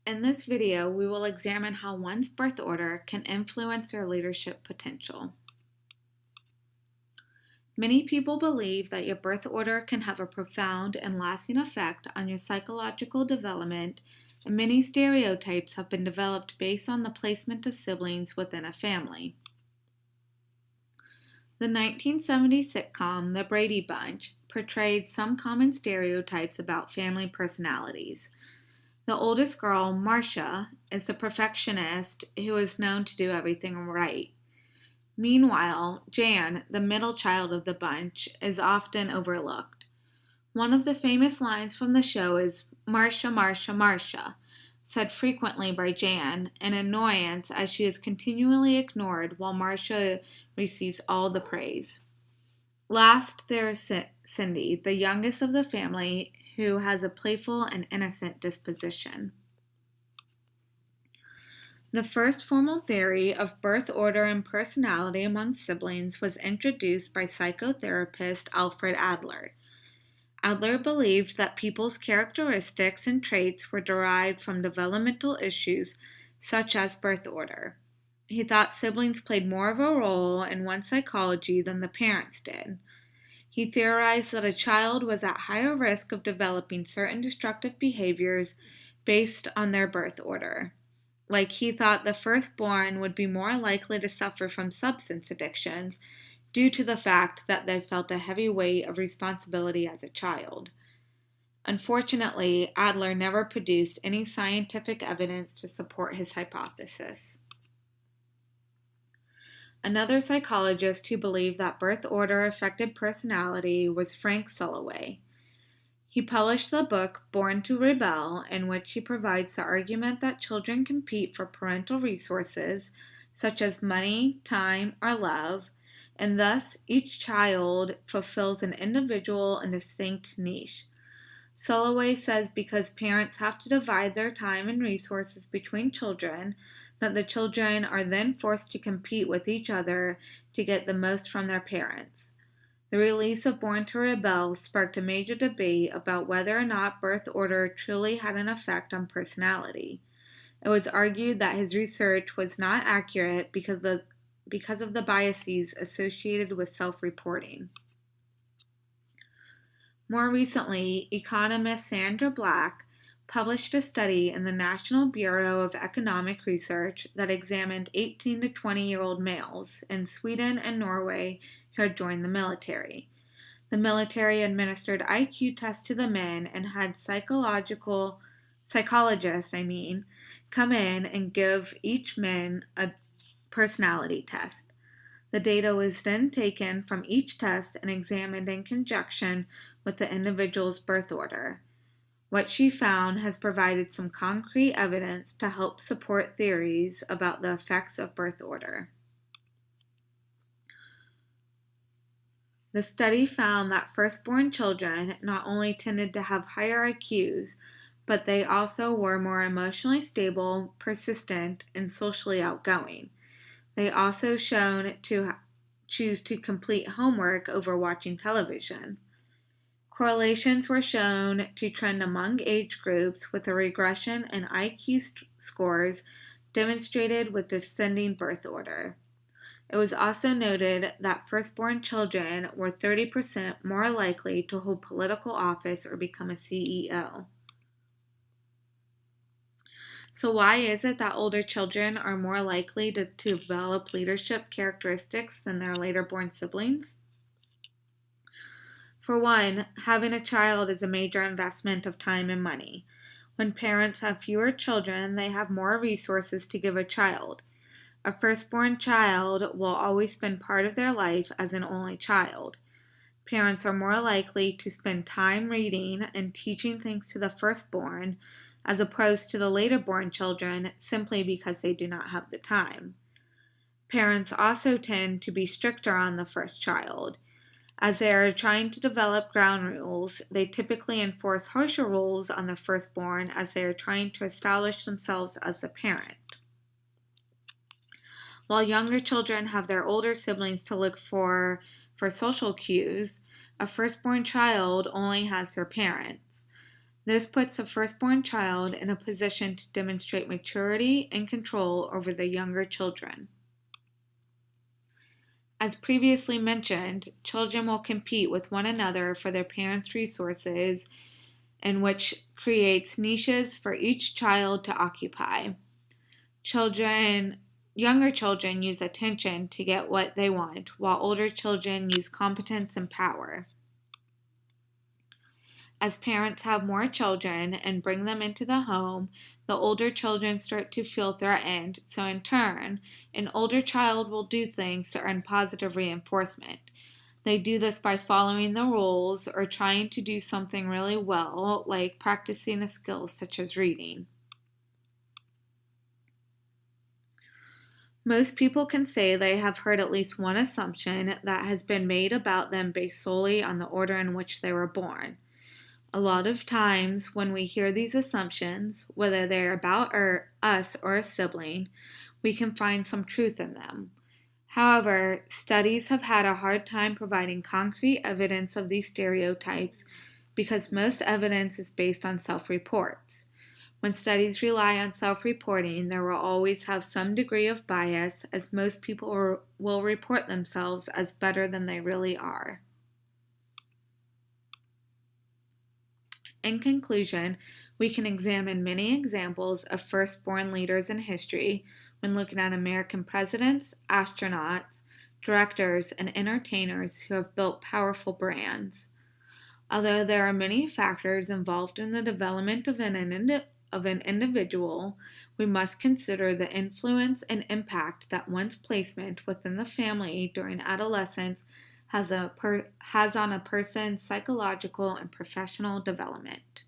In this video, we will examine how one's birth order can influence their leadership potential. Many people believe that your birth order can have a profound and lasting effect on your psychological development, and many stereotypes have been developed based on the placement of siblings within a family. The 1970 sitcom The Brady Bunch portrayed some common stereotypes about family personalities. The oldest girl, Marcia, is a perfectionist who is known to do everything right. Meanwhile, Jan, the middle child of the bunch, is often overlooked. One of the famous lines from the show is "Marcia, Marcia, Marcia," said frequently by Jan, an annoyance as she is continually ignored while Marcia receives all the praise. Last, there is Cindy, the youngest of the family, who has a playful and innocent disposition. The first formal theory of birth order and personality among siblings was introduced by psychotherapist Alfred Adler. Adler believed that people's characteristics and traits were derived from developmental issues such as birth order. He thought siblings played more of a role in one's psychology than the parents did. He theorized that a child was at higher risk of developing certain destructive behaviors based on their birth order. Like he thought the firstborn would be more likely to suffer from substance addictions due to the fact that they felt a heavy weight of responsibility as a child. Unfortunately, Adler never produced any scientific evidence to support his hypothesis. Another psychologist who believed that birth order affected personality was Frank Sulloway. He published the book Born to Rebel, in which he provides the argument that children compete for parental resources, such as money, time, or love, and thus each child fulfills an individual and distinct niche. Sulloway says because parents have to divide their time and resources between children, that the children are then forced to compete with each other to get the most from their parents. The release of Born to Rebel sparked a major debate about whether or not birth order truly had an effect on personality. It was argued that his research was not accurate because of the biases associated with self-reporting. More recently, economist Sandra Black published a study in the National Bureau of Economic Research that examined 18 to 20-year-old males in Sweden and Norway who had joined the military. The military administered IQ tests to the men and had psychologists come in and give each man a personality test. The data was then taken from each test and examined in conjunction with the individual's birth order. What she found has provided some concrete evidence to help support theories about the effects of birth order. The study found that firstborn children not only tended to have higher IQs, but they also were more emotionally stable, persistent, and socially outgoing. They also shown to choose to complete homework over watching television. Correlations were shown to trend among age groups with a regression in IQ scores demonstrated with descending birth order. It was also noted that firstborn children were 30% more likely to hold political office or become a CEO. So why is it that older children are more likely to develop leadership characteristics than their later born siblings? For one, having a child is a major investment of time and money. When parents have fewer children, they have more resources to give a child. A firstborn child will always spend part of their life as an only child. Parents are more likely to spend time reading and teaching things to the firstborn as opposed to the later born children simply because they do not have the time. Parents also tend to be stricter on the first child. As they are trying to develop ground rules, they typically enforce harsher rules on the firstborn as they are trying to establish themselves as a parent. While younger children have their older siblings to look for social cues, a firstborn child only has their parents. This puts the firstborn child in a position to demonstrate maturity and control over the younger children. As previously mentioned, children will compete with one another for their parents' resources, and which creates niches for each child to occupy. Younger children use attention to get what they want, while older children use competence and power. As parents have more children and bring them into the home, the older children start to feel threatened, so in turn, an older child will do things to earn positive reinforcement. They do this by following the rules or trying to do something really well, like practicing a skill such as reading. Most people can say they have heard at least one assumption that has been made about them based solely on the order in which they were born. A lot of times when we hear these assumptions, whether they're about us or a sibling, we can find some truth in them. However, studies have had a hard time providing concrete evidence of these stereotypes because most evidence is based on self-reports. When studies rely on self-reporting, there will always have some degree of bias, as most people will report themselves as better than they really are. In conclusion, we can examine many examples of firstborn leaders in history when looking at American presidents, astronauts, directors, and entertainers who have built powerful brands. Although there are many factors involved in the development of an individual, we must consider the influence and impact that one's placement within the family during adolescence has on a person's psychological and professional development.